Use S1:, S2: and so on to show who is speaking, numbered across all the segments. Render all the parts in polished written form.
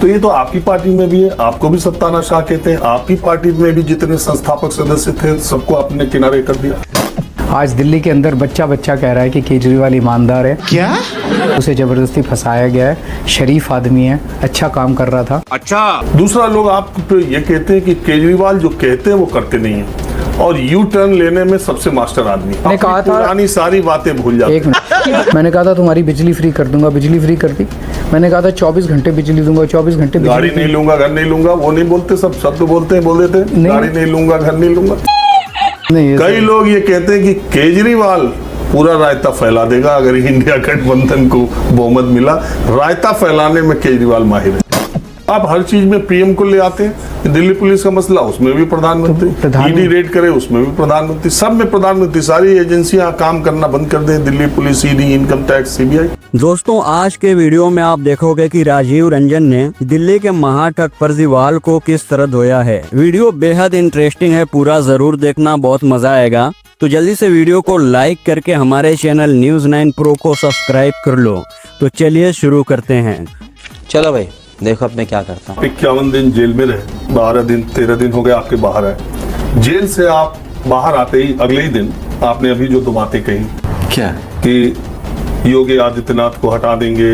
S1: तो ये तो आपकी पार्टी में भी है, आपको भी सत्तानाशाह कहते हैं। आपकी पार्टी में भी जितने संस्थापक सदस्य थे सबको आपने किनारे कर दिया।
S2: आज दिल्ली के अंदर बच्चा कह रहा है कि केजरीवाल ईमानदार है।
S3: क्या?
S2: उसे जबरदस्ती फंसाया गया है। शरीफ आदमी है, अच्छा काम कर रहा था।
S3: अच्छा।
S1: दूसरा, लोग आप पे ये कहते हैं कि केजरीवाल जो कहते हैं वो करते नहीं है, और यू टर्न लेने में सबसे मास्टर आदमी।
S2: मैंने कहा था
S1: पुरानी सारी बातें भूल जाते।
S2: एक मिनट, मैंने कहा था तुम्हारी बिजली फ्री कर दूंगा, बिजली फ्री कर दी। मैंने कहा था 24 घंटे बिजली दूंगा, 24 घंटे बिजली
S1: गाड़ी नहीं लूंगा, घर नहीं लूंगा, वो नहीं बोलते, सब शब्द बोलते हैं, बोल देते हैं, गाड़ी नहीं लूंगा, घर नहीं लूंगा।
S2: नहीं।
S1: कई लोग ये कहते हैं कि केजरीवाल पूरा रायता फैला देगा अगर इंडिया गठबंधन को बहुमत मिला। रायता फैलाने में केजरीवाल माहिर है। आप हर चीज में पीएम को ले आते हैं। दिल्ली पुलिस का मसला, उसमें भी प्रधानमंत्री। ईडी रेड करे, उसमें भी प्रधानमंत्री। सब में प्रधानमंत्री। सारी एजेंसियां काम करना बंद कर दें, Delhi police, ED, income tax, CBI.
S4: दोस्तों, आज के वीडियो में आप देखोगे कि राजीव रंजन ने दिल्ली के महाठग फर्जीवाल को किस तरह धोया है। वीडियो बेहद इंटरेस्टिंग है, पूरा जरूर देखना, बहुत मजा आएगा। तो जल्दी से वीडियो को लाइक करके हमारे चैनल न्यूज़ 9 प्रो को सब्सक्राइब कर लो। तो चलिए शुरू करते हैं।
S5: चलो भाई, देखो अब मैं क्या करता हूँ।
S1: 51 दिन जेल में रहे, 12 दिन 13 दिन हो गए आपके बाहर आए। जेल से आप बाहर आते ही अगले ही दिन आपने अभी जो 2 बातें कही,
S5: क्या?
S1: कि योगी आदित्यनाथ को हटा देंगे,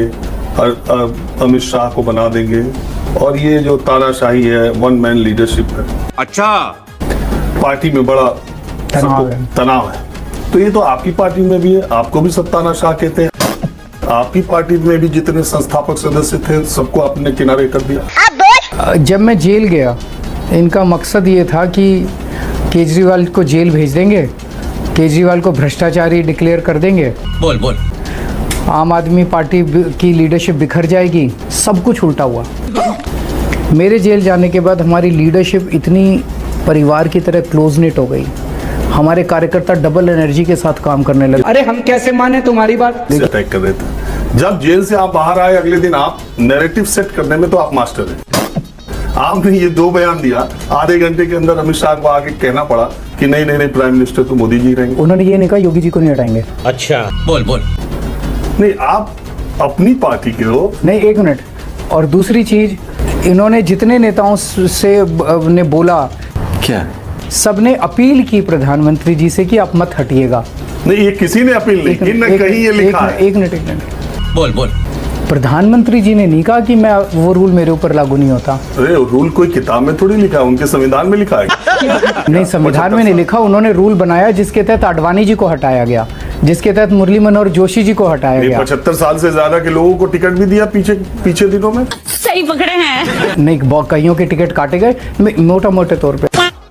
S1: अमित शाह को बना देंगे, और ये जो तानाशाही है, वन मैन लीडरशिप है।
S3: अच्छा।
S1: पार्टी में बड़ा तनाव है। तो ये तो आपकी पार्टी में भी है, आपको भी सत्तानाशाह कहते हैं। आपकी पार्टी में भी जितने संस्थापक सदस्य थे सबको आपने किनारे कर दिया।
S2: जब मैं जेल गया, इनका मकसद ये था कि केजरीवाल को जेल भेज देंगे, केजरीवाल को भ्रष्टाचारी डिक्लेयर कर देंगे,
S3: बोल
S2: आम आदमी पार्टी की लीडरशिप बिखर जाएगी। सब कुछ उल्टा हुआ। मेरे जेल जाने के बाद हमारी लीडरशिप इतनी परिवार की तरह क्लोज नेट हो गई। हमारे कार्यकर्ता डबल एनर्जी के साथ काम करने लगे। अरे हम कैसे माने तुम्हारी बात?
S1: अटैक कर रहे थे। जब जेल से आप बाहर आए अगले दिन, आप नैरेटिव सेट करने में तो आप मास्टर हैं। आपने ये 2 बयान दिया, आधे घंटे के अंदर अमित शाह को आगे कहना पड़ा कि नहीं प्राइम मिनिस्टर तो मोदी जी रहेंगे।
S2: उन्होंने ये नहीं कहा योगी जी को नहीं हटाएंगे।
S3: अच्छा। बोल
S1: नहीं, आप अपनी पार्टी के हो।
S2: नहीं, 1 मिनट। और दूसरी चीज, इन्होंने जितने नेताओं से ने बोला,
S5: क्या?
S2: सबने अपील की प्रधानमंत्री जी से कि आप मत हटिएगा।
S1: नहीं, ये किसी ने अपील नहीं की, न कहीं ये लिखा है।
S2: एक मिनट।
S3: बोल
S2: प्रधानमंत्री जी ने नहीं कहा कि मैं वो रूल मेरे ऊपर लागू नहीं होता।
S1: अरे रूल कोई किताब में थोड़ी लिखा है, उनके संविधान में लिखा है।
S2: नहीं, संविधान में नहीं लिखा। उन्होंने रूल बनाया जिसके तहत आडवाणी जी को हटाया गया, जिसके तहत मुरली मनोहर जोशी जी को हटाया गया।
S1: 75 साल से ज्यादा के लोगों को टिकट भी दिया पीछे दिनों में।
S6: सही पकड़े हैं।
S2: नहीं, कईयों के टिकट काटे गए मोटे तौर पे।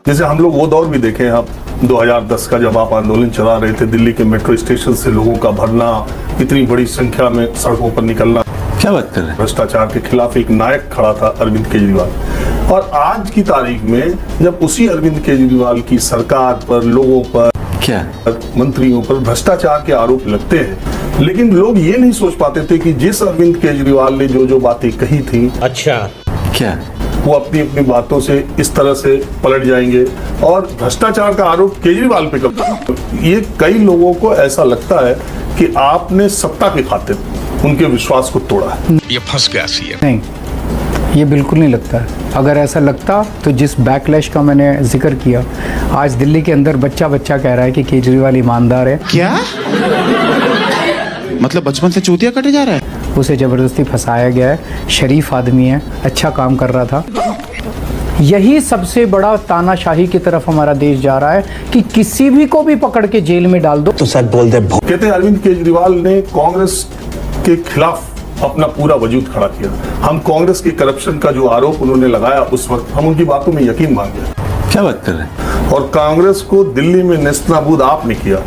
S1: जैसे हम लोग वो दौर भी देखे हैं, आप 2010 का जब आप आंदोलन चला रहे थे, दिल्ली के मेट्रो स्टेशन से लोगों का भरना, इतनी बड़ी संख्या में सड़कों पर निकलना।
S5: क्या बात कर रहे हैं?
S1: भ्रष्टाचार के खिलाफ एक नायक खड़ा था, अरविंद केजरीवाल। और आज की तारीख में जब उसी अरविंद केजरीवाल की सरकार पर, लोगों पर,
S5: क्या?
S1: मंत्रियों पर भ्रष्टाचार के आरोप लगते हैं, लेकिन लोग ये नहीं सोच पाते थे कि जिस अरविंद केजरीवाल ने जो बातें कही थी,
S3: अच्छा,
S5: क्या?
S1: वो अपनी बातों से इस तरह से पलट जाएंगे और भ्रष्टाचार का आरोप केजरीवाल पे कर। ये कई लोगों को ऐसा लगता है कि आपने सत्ता की खातिर उनके विश्वास को तोड़ा है।
S3: ये फंस गया सीएम।
S2: नहीं, ये बिल्कुल नहीं लगता है। अगर ऐसा लगता तो जिस बैकलैश का मैंने जिक्र किया, आज दिल्ली के अंदर बच्चा कह रहा है कि केजरीवाल ईमानदार है।
S3: क्या मतलब बचपन से चूतिया कटे जा रहा है?
S2: उसे जबरदस्ती फंसाया गया है। शरीफ आदमी है, अच्छा काम कर रहा था। यही सबसे बड़ा तानाशाही की तरफ हमारा देश जा रहा है कि किसी भी को भी पकड़ के जेल में डाल दो
S5: तो सच बोल दे।
S1: कहते हैं अरविंद केजरीवाल ने कांग्रेस के खिलाफ अपना पूरा वजूद खड़ा किया। हम कांग्रेस के करप्शन का जो आरोप उन्होंने लगाया, उस वक्त हम उनकी बातों में यकीन मान गए।
S5: क्या बात कर रहे हैं?
S1: और कांग्रेस को दिल्ली में नेस्तनाबूद आपने किया।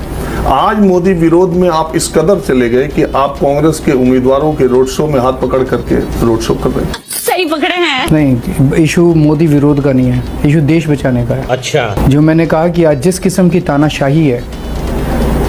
S1: आज मोदी विरोध में आप इस कदर चले गए कि आप कांग्रेस के उम्मीदवारों के रोड शो में हाथ पकड़ करके रोड शो कर रहे हैं।
S6: सही पकड़े हैं।
S2: नहीं, इशू मोदी विरोध का नहीं है, इशू देश बचाने का है।
S3: अच्छा।
S2: जो मैंने कहा कि आज जिस किस्म की तानाशाही है,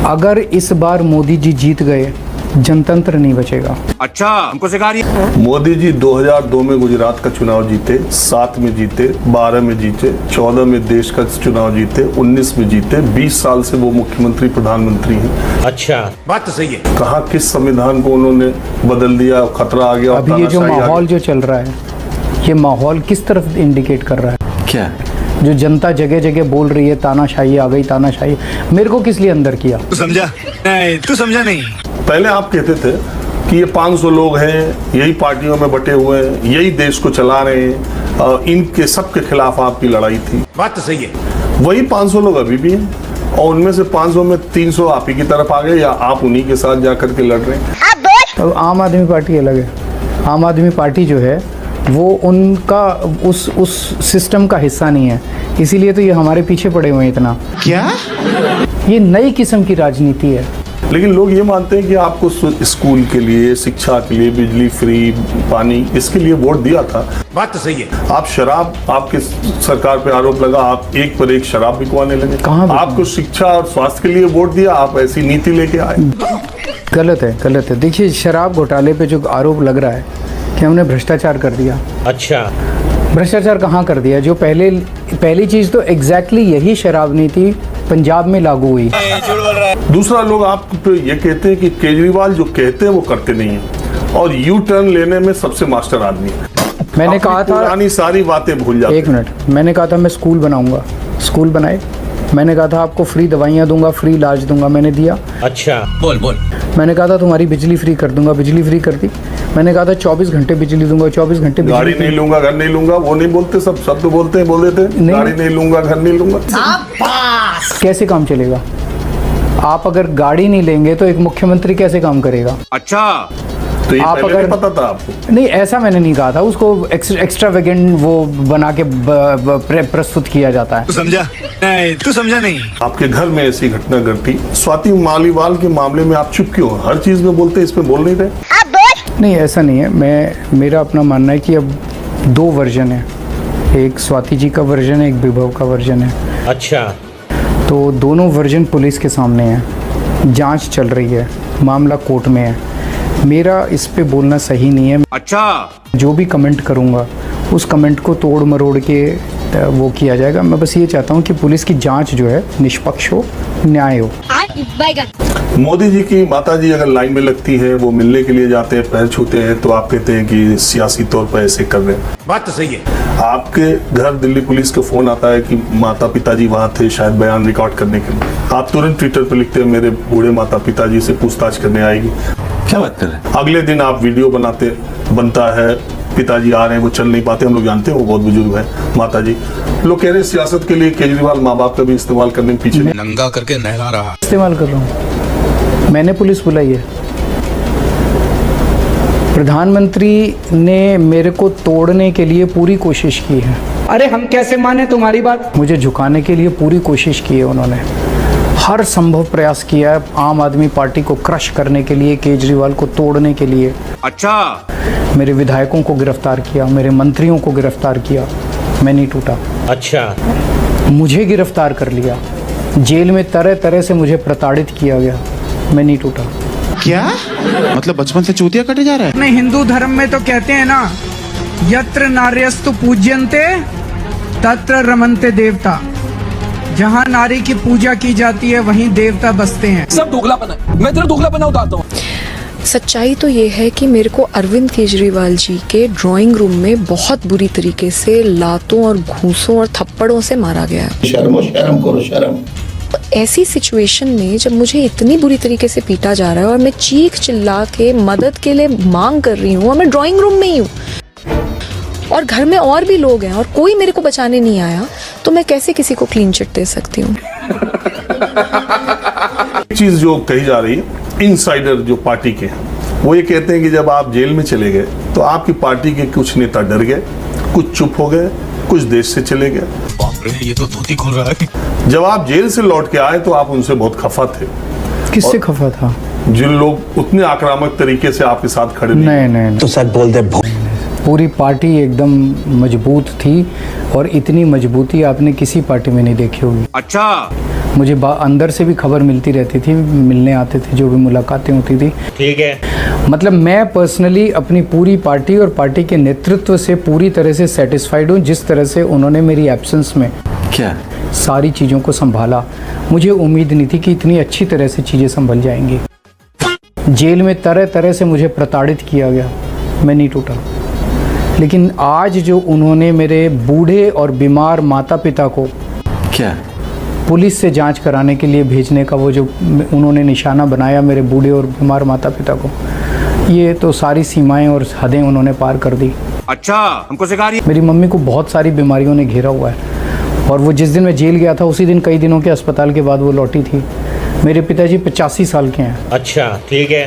S2: अगर इस बार मोदी जी जीत गए, जनतंत्र नहीं बचेगा।
S3: अच्छा, हमको सिखा रही है।
S1: मोदी जी 2002 में गुजरात का चुनाव जीते, 7 में जीते, 12 में जीते, 14 में देश का चुनाव जीते, 19 में जीते। 20 साल से वो मुख्यमंत्री प्रधानमंत्री हैं।
S3: अच्छा, बात तो सही है।
S1: कहा किस संविधान को उन्होंने बदल दिया, खतरा आ गया।
S2: अभी ये जो माहौल जो चल रहा है, ये माहौल किस तरफ इंडिकेट कर रहा है?
S5: क्या?
S2: जो जनता जगह जगह बोल रही है तानाशाही आ गई, तानाशाही, मेरे को किस लिए अंदर किया?
S3: तू समझा नहीं, तू समझा नहीं।
S1: पहले आप कहते थे कि ये 500 लोग हैं, यही पार्टियों में बटे हुए हैं, यही देश को चला रहे हैं, इनके सबके खिलाफ आपकी लड़ाई थी।
S3: बात तो सही है।
S1: वही 500 लोग अभी भी हैं और उनमें से 500 में 300 आप ही की तरफ आ गए या आप उन्हीं के साथ जाकर के लड़ रहे हैं?
S2: तो आम आदमी पार्टी अलग है। आम आदमी पार्टी जो है वो उनका उस सिस्टम का हिस्सा नहीं है, इसीलिए तो ये हमारे पीछे पड़े हुए हैं इतना।
S3: क्या?
S2: ये नई किस्म की राजनीति है।
S1: लेकिन लोग ये मानते हैं कि आपको स्कूल के लिए, शिक्षा के लिए, बिजली फ्री, पानी, इसके लिए वोट दिया था।
S3: बात तो सही है।
S1: आप शराब, आपके सरकार पे आरोप लगा, आप एक पर एक शराब बिकवाने लगे।
S2: कहाँ बिकवा?
S1: आपको शिक्षा और स्वास्थ्य के लिए वोट दिया, आप ऐसी नीति लेके आए।
S2: गलत है, गलत है। देखिए, शराब घोटाले पे जो आरोप लग रहा है कि हमने भ्रष्टाचार कर दिया।
S3: अच्छा,
S2: भ्रष्टाचार कहाँ कर दिया? जो पहली चीज़ तो एग्जैक्टली यही शराब नीति पंजाब में लागू हुई।
S1: दूसरा, लोग आप पे ये कहते हैं कि केजरीवाल जो कहते हैं वो करते नहीं है और यू टर्न लेने में सबसे मास्टर आदमी है।
S2: मैंने कहा था,
S1: पुरानी सारी बातें भूल जाते हैं।
S2: एक मिनट, मैंने कहा था मैं स्कूल बनाऊंगा, स्कूल बनाए। मैंने कहा था आपको फ्री दवाइयाँ दूंगा, फ्री इलाज दूंगा, मैंने दिया।
S3: अच्छा, बोल बोल।
S2: मैंने कहा था तुम्हारी बिजली फ्री कर दूंगा, बिजली फ्री कर दी। मैंने कहा था 24 घंटे बिजली दूंगा, 24 घंटे
S1: गाड़ी
S2: बिजली
S1: नहीं लूंगा, घर नहीं लूंगा, वो नहीं बोलते, सब शब्द बोलते हैं, बोल देते हैं।
S2: नहीं।
S1: गाड़ी नहीं लूंगा, घर नहीं लूंगा।
S2: कैसे काम चलेगा? आप अगर गाड़ी नहीं लेंगे तो एक मुख्यमंत्री कैसे काम करेगा?
S3: अच्छा,
S1: तो ये
S2: आप
S1: पहले
S2: अगर-
S1: नहीं पता था आपको?
S2: नहीं, ऐसा मैंने नहीं कहा था। उसको एक्स्ट्रा वेगेंट वो बना के प्रस्तुत किया जाता है।
S3: तू समझा नहीं, तू समझा नहीं।
S1: आपके घर में ऐसी घटना घटी, स्वाति मालीवाल के मामले में आप चुप क्यों? हर चीज में बोलते, इसमें बोल नहीं रहे?
S2: नहीं, ऐसा नहीं है। मेरा अपना मानना है कि अब 2 वर्जन है, एक स्वाति जी का वर्जन है, एक विभव का वर्जन है।
S3: अच्छा,
S2: तो दोनों वर्जन पुलिस के सामने है, जांच चल रही है, मामला कोर्ट में है। मेरा इस पे बोलना सही नहीं है।
S3: अच्छा,
S2: जो भी कमेंट करूँगा उस कमेंट को तोड़ मरोड़ के वो किया जाएगा। मैं बस ये चाहता हूँ कि पुलिस की जांच जो है निष्पक्ष हो, न्याय हो।
S1: मोदी जी की माता जी अगर लाइन में लगती है, वो मिलने के लिए जाते हैं, पैर छूते हैं, तो आप कहते हैं कि सियासी तौर पर ऐसे कर रहे हैं।
S3: बात तो सही है।
S1: आपके घर दिल्ली पुलिस का फोन आता है कि माता पिताजी वहां थे, शायद बयान रिकॉर्ड करने के लिए, आप तुरंत ट्विटर पर लिखते हैं मेरे बूढ़े माता पिताजी से पूछताछ करने आएगी।
S5: क्या बात कर रहे हैं?
S1: अगले दिन आप वीडियो बनता है, पिताजी आ रहे हैं, वो चल नहीं पाते, हम लोग जानते हैं वो बहुत बुजुर्ग है, माता जी। लोग कह रहे हैं सियासत के लिए केजरीवाल माँ बाप का भी इस्तेमाल करने के पीछे नहीं।
S3: नंगा करके नहला रहा।
S2: इस्तेमाल कर रहा हूँ, मैंने पुलिस बुलाई है। प्रधानमंत्री ने मेरे को तोड़ने के लिए पूरी कोशिश की है।
S7: अरे हम कैसे माने तुम्हारी बात?
S2: मुझे झुकाने के लिए पूरी कोशिश की है उन्होंने। हर संभव प्रयास किया है आम आदमी पार्टी को क्रश करने के लिए, केजरीवाल को तोड़ने के लिए।
S3: अच्छा,
S2: मेरे विधायकों को गिरफ्तार किया, मेरे मंत्रियों को गिरफ्तार किया, मैं नहीं टूटा।
S3: अच्छा,
S2: मुझे गिरफ्तार कर लिया, जेल में तरह तरह से मुझे प्रताड़ित किया गया, मैं नहीं टूटा।
S3: क्या मतलब बचपन से चूतिया कटे जा रहा है?
S7: अपने हिंदू धर्म में तो कहते हैं ना, यत्र नार्यस्तु पूज्यन्ते तत्र रमन्ते देवता। जहाँ नारी की पूजा की जाती है वहीं देवता बसते हैं।
S8: सब दोगलापन है। मैं तेरा दोगलापन उतारता हूँ।
S9: सच्चाई तो ये है कि मेरे को अरविंद केजरीवाल जी के ड्राइंग रूम में बहुत बुरी तरीके से लातों और घूंसों और थप्पड़ों से मारा गया है।
S5: शर्म करो, शर्म।
S9: ऐसी सिचुएशन में जब मुझे इतनी बुरी तरीके से पीटा जा रहा है और मैं चीख चिल्ला के मदद के लिए मांग कर रही हूँ और मैं ड्राइंग रूम में ही हूँ और घर में और भी लोग हैं और कोई मेरे को बचाने नहीं आया, तो मैं कैसे किसी को क्लीन चिट दे सकती हूँ?
S1: चीज जो कही जा रही है, इनसाइडर जो पार्टी के हैं, वो ये कहते हैं कि जब आप जेल में चले गए तो आपकी पार्टी के कुछ नेता डर गए, कुछ चुप हो गए, कुछ देश से चले गए।
S3: बाप रे, ये तो धोती खोल रहा है।
S1: जब आप जेल से लौट के आए तो आप उनसे बहुत खफा थे।
S2: किससे खफा था?
S1: जिन लोग उतने आक्रामक तरीके से आपके साथ खड़े
S2: नहीं,
S5: तो सच बोल दे।
S2: पूरी पार्टी एकदम मजबूत थी और इतनी मजबूती आपने किसी पार्टी में नहीं देखी होगी।
S3: अच्छा,
S2: मुझे अंदर से भी खबर मिलती रहती थी, मिलने आते थे, जो भी मुलाकातें होती थी।
S3: ठीक है।
S2: मतलब मैं पर्सनली अपनी पूरी पार्टी और पार्टी के नेतृत्व से पूरी तरह से सेटिस्फाइड हूँ, जिस तरह से उन्होंने मेरी एब्सेंस में
S5: क्या?
S2: सारी चीज़ों को संभाला। मुझे उम्मीद नहीं थी कि इतनी अच्छी तरह से चीज़ें संभल जाएंगी। जेल में तरह तरह से मुझे प्रताड़ित किया गया, मैं नहीं टूटा। लेकिन आज जो उन्होंने मेरे बूढ़े और बीमार माता पिता को
S5: क्या?
S2: पुलिस से जांच कराने के लिए भेजने का वो जो उन्होंने निशाना बनाया मेरे बूढ़े और बीमार माता पिता को, ये तो सारी सीमाएं और हदें उन्होंने पार कर दी।
S3: अच्छा, हमको सिखा रही है।
S2: मेरी मम्मी को बहुत सारी बीमारियों ने घेरा हुआ है और वो जिस दिन मैं जेल गया था उसी दिन कई दिनों के अस्पताल के बाद वो लौटी थी। मेरे पिताजी 85 साल के हैं।
S5: अच्छा, ठीक है।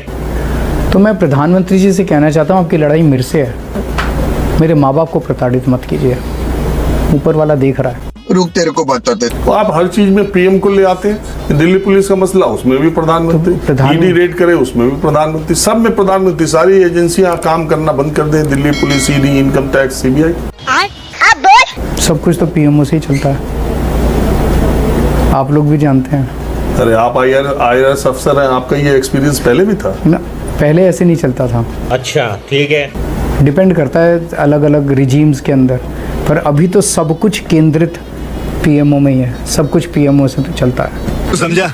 S2: तो मैं प्रधानमंत्री जी से कहना चाहता हूँ, आपकी लड़ाई मेरे से है, मेरे माँ बाप को प्रताड़ित मत कीजिए, ऊपर वाला देख रहा है।
S10: रुक, तेरे को बताते।
S1: तो आप हर चीज में पीएम को ले आते हैं। दिल्ली पुलिस का मसला, उसमें भी प्रधानमंत्री, ईडी रेड करे उसमें भी प्रधानमंत्री, सब में प्रधानमंत्री। सारी एजेंसियां काम करना बंद कर दें, Delhi police, ED, income tax, CBI,
S2: सब कुछ तो पीएमओ से ही चलता है, आप लोग भी जानते हैं।
S1: अरे आप IRS अफसर हैं, आपका ये एक्सपीरियंस पहले भी था
S2: ना, पहले ऐसे नहीं चलता था।
S5: अच्छा, ठीक है।
S2: डिपेंड करता है अलग अलग रिजीम्स के अंदर, पर अभी तो सब कुछ केंद्रित पीएमओ में ही है, सब कुछ पीएमओ से तो चलता है।
S3: समझा?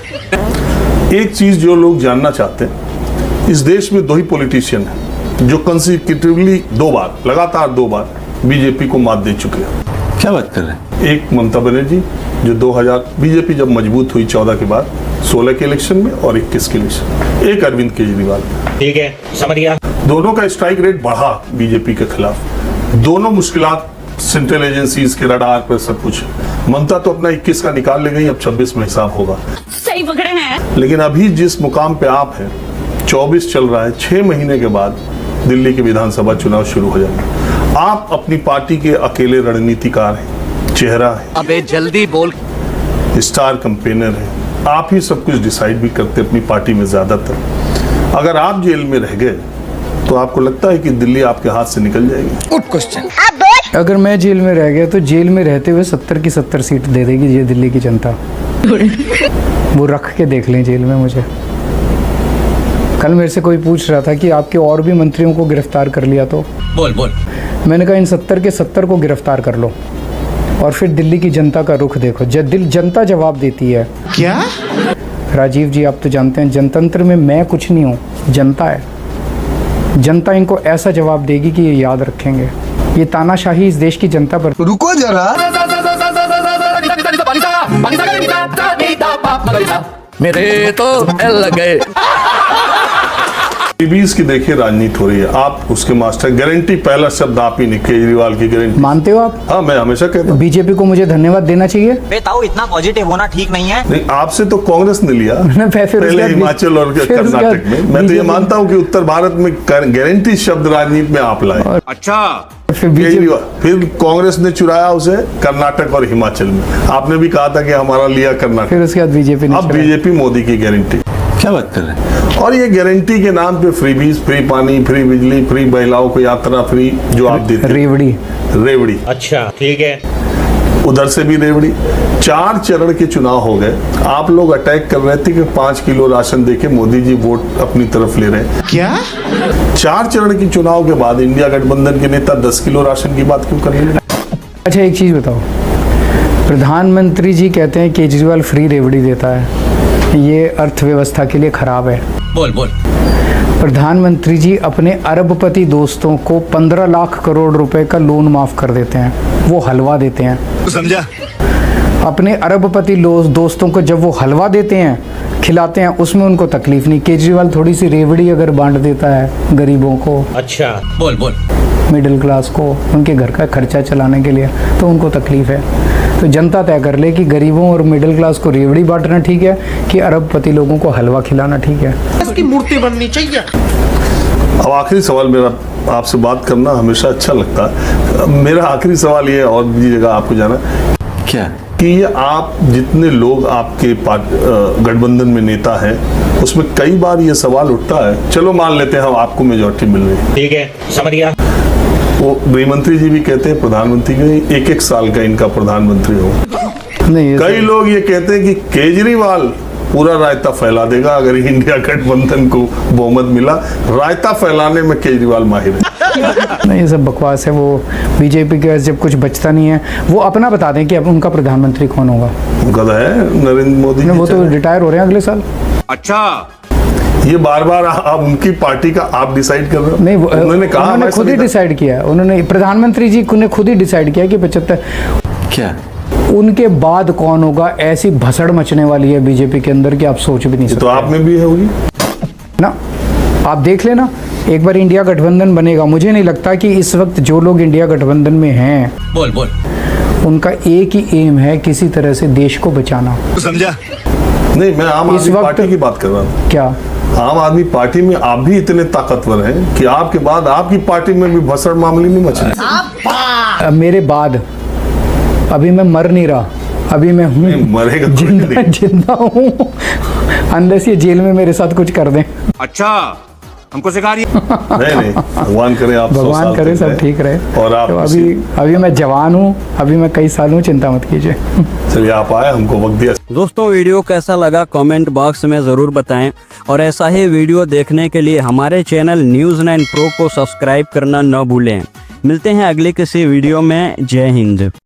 S1: एक चीज जो लोग जानना चाहते हैं, इस देश में 2 ही पॉलिटिशियन हैं जो कंसेक्यूटिवली 2 बार, लगातार 2 बार बीजेपी को मात दे चुके हैं।
S5: क्या बात कर रहे हैं?
S1: एक ममता बनर्जी जो 2000 बीजेपी जब मजबूत हुई 14 के बाद, 16 के इलेक्शन में और 21 के इलेक्शन, एक अरविंद केजरीवाल।
S5: ठीक है, समझ गया।
S1: दोनों का स्ट्राइक रेट बढ़ा बीजेपी के खिलाफ। दोनों मुश्किलात सेंट्रल एजेंसीज के रडार पर सब कुछ। ममता तो अपना 21 का निकाल ले गई, अब 26 में हिसाब होगा।
S6: सही पकड़े हैं।
S1: लेकिन अभी जिस मुकाम पे आप हैं, 24 चल रहा है, 6 महीने के बाद दिल्ली के विधानसभा चुनाव शुरू हो जाएंगे। आप अपनी पार्टी के अकेले रणनीतिकार हैं, चेहरा है,
S8: अबे जल्दी बोल।
S1: स्टार कैंपेनर है, आप ही सब कुछ डिसाइड भी करते अपनी पार्टी में ज्यादातर। अगर आप जेल में रह गए तो आपको लगता है कि दिल्ली आपके हाथ से निकल जाएगी?
S8: उठ क्वेश्चन।
S2: अगर मैं जेल में रह गया तो जेल में रहते हुए 70 की 70 सीट दे देगी ये दिल्ली की जनता। वो रख के देख लें जेल में मुझे। कल मेरे से कोई पूछ रहा था कि आपके और भी मंत्रियों को गिरफ्तार कर लिया तो
S5: बोल बोल।
S2: मैंने कहा इन 70 के 70 को गिरफ्तार कर लो और फिर दिल्ली की जनता का रुख देखो। जनता जवाब देती है।
S3: क्या?
S2: राजीव जी, आप तो जानते हैं जनतंत्र में मैं कुछ नहीं हूँ, जनता है। जनता इनको ऐसा जवाब देगी कि ये याद रखेंगे। ये तानाशाही इस देश की जनता पर।
S10: रुको जरा।
S8: मेरे तो लग गए।
S1: बीस की देखिए राजनीति हो रही है, आप उसके मास्टर। गारंटी पहला शब्द आप ही नहीं, केजरीवाल की गारंटी
S2: मानते हो आप?
S1: हाँ, मैं हमेशा कहता हूँ।
S2: बीजेपी को मुझे धन्यवाद देना चाहिए।
S11: बेताऊ इतना पॉजिटिव होना ठीक नहीं है।
S1: नहीं, आपसे तो कांग्रेस ने लिया पहले हिमाचल और कर्नाटक में। मैं तो ये मानता हूँ कि उत्तर भारत में गारंटी शब्द राजनीति में आप लाए।
S3: अच्छा,
S1: फिर कांग्रेस ने चुराया उसे कर्नाटक और हिमाचल में। आपने भी कहा था कि हमारा लिया कर्नाटक,
S2: फिर उसके बाद बीजेपी ने।
S1: अब बीजेपी मोदी की गारंटी।
S5: क्या बात कर रहे हैं?
S1: और ये गारंटी के नाम पे फ्री बीज, फ्री पानी, फ्री बिजली, फ्री महिलाओं को यात्रा फ्री जो आप देते हैं। रेवड़ी।
S5: अच्छा, ठीक है।
S1: उधर से भी रेवड़ी। 4 चरण के चुनाव हो गए, आप लोग अटैक कर रहे थे कि 5 किलो राशन देके मोदी जी वोट अपनी तरफ ले रहे हैं।
S3: क्या?
S1: 4 चरण के चुनाव के बाद इंडिया गठबंधन के नेता 10 किलो राशन की बात क्यों कर रहे हैं?
S2: अच्छा, एक चीज बताओ, प्रधानमंत्री जी कहते हैं केजरीवाल फ्री रेवड़ी देता है, ये अर्थव्यवस्था के लिए खराब है।
S5: बोल बोल।
S2: प्रधानमंत्री जी अपने अरबपति दोस्तों को 15 लाख करोड़ रुपए का लोन माफ कर देते हैं, वो हलवा देते हैं।
S3: समझा?
S2: अपने अरबपति दोस्तों को जब वो हलवा देते हैं, खिलाते हैं, उसमें उनको तकलीफ नहीं। केजरीवाल थोड़ी सी रेवड़ी अगर बांट देता है गरीबों को,
S5: अच्छा, बोल बोल,
S2: मिडिल क्लास को, उनके घर का खर्चा चलाने के लिए, तो उनको तकलीफ है। तो जनता तय कर ले कि गरीबों और मिडिल क्लास को रेवड़ी बांटना ठीक है कि अरबपति लोगों को हलवा खिलाना ठीक है।
S8: इसकी मूर्ति बननी चाहिए।
S1: अब आखिरी सवाल मेरा, आपसे बात करना हमेशा अच्छा लगता है। मेरा आखिरी सवाल ये है, और भी जगह आपको जाना
S5: क्या
S1: कि ये आप जितने लोग आपके गठबंधन में नेता हैं, उसमें कई बार ये सवाल उठता है, चलो मान लेते हैं हम आपको मेजॉरिटी मिल रही है,
S5: ठीक है, समझ गया।
S1: वो गृह मंत्री जी भी कहते हैं प्रधानमंत्री के 1-1 साल का इनका प्रधानमंत्री हो।
S2: नहीं,
S1: कई लोग ये कहते हैं कि केजरीवाल पूरा रायता फैला देगा अगर इंडिया गठबंधन को बहुमत मिला। रायता फैलाने में केजरीवाल माहिर है।
S2: नहीं, ये सब बकवास है। वो बीजेपी के जब कुछ बचता नहीं है, वो अपना बता दें कि अब उनका प्रधानमंत्री कौन होगा।
S1: उनका है नरेंद्र मोदी।
S2: वो तो रिटायर हो रहे हैं अगले साल।
S3: अच्छा,
S1: ये बार बार आप उनकी पार्टी का आप डिसाइड कर रहे हो?
S2: नहीं,
S1: उन्होंने कहा,
S2: उन्होंने
S1: हमारे
S2: खुद ही
S1: संविधान-
S2: डिसाइड किया। उन्होंने, प्रधानमंत्री जी ने खुद ही डिसाइड किया कि 75।
S3: क्या
S2: उनके बाद कौन होगा, ऐसी भसड़ मचने वाली है बीजेपी के अंदर कि आप सोच भी नहीं सकते।
S1: तो आप में भी होगी
S2: ना, आप देख लेना, एक बार इंडिया गठबंधन बनेगा, मुझे नहीं लगता कि इस वक्त जो लोग इंडिया गठबंधन में हैं,
S5: बोल बोल
S2: उनका एक ही एम है, किसी तरह से देश को बचाना।
S3: समझा?
S1: नहीं, मैं आम
S2: इस
S1: आदमी
S2: वक्त-
S1: पार्टी की बात कर रहा हूँ।
S2: क्या
S1: आम आदमी पार्टी में आप भी इतने ताकतवर हैं कि आपके बाद आपकी पार्टी में भी भसड़ मामले नहीं मच रही।
S2: मेरे बाद अभी मैं मर नहीं रहा, अभी मैं हूँ,
S1: मरेगा तो
S2: जिंदा
S1: नहीं।
S2: जिंदा हूँ, अनलेस ये जेल में मेरे साथ कुछ कर दें।
S3: अच्छा, हमको सिखा रही है।
S1: नहीं, भगवान करे आप 100
S2: भगवान
S1: साल
S2: करे
S1: तक
S2: सब
S1: रहें।
S2: ठीक रहे।
S1: और आप
S2: तो अभी मैं जवान हूँ, अभी मैं कई साल हूँ, चिंता मत कीजिए।
S1: चलिए, आप आए, हमको वक्त दिया।
S4: दोस्तों वीडियो कैसा लगा कमेंट बॉक्स में ज़रूर बताएं और ऐसा ही वीडियो देखने के लिए हमारे चैनल न्यूज़ 9 प्रो को सब्सक्राइब करना न भूलें। मिलते हैं अगले किसी वीडियो में। जय हिंद।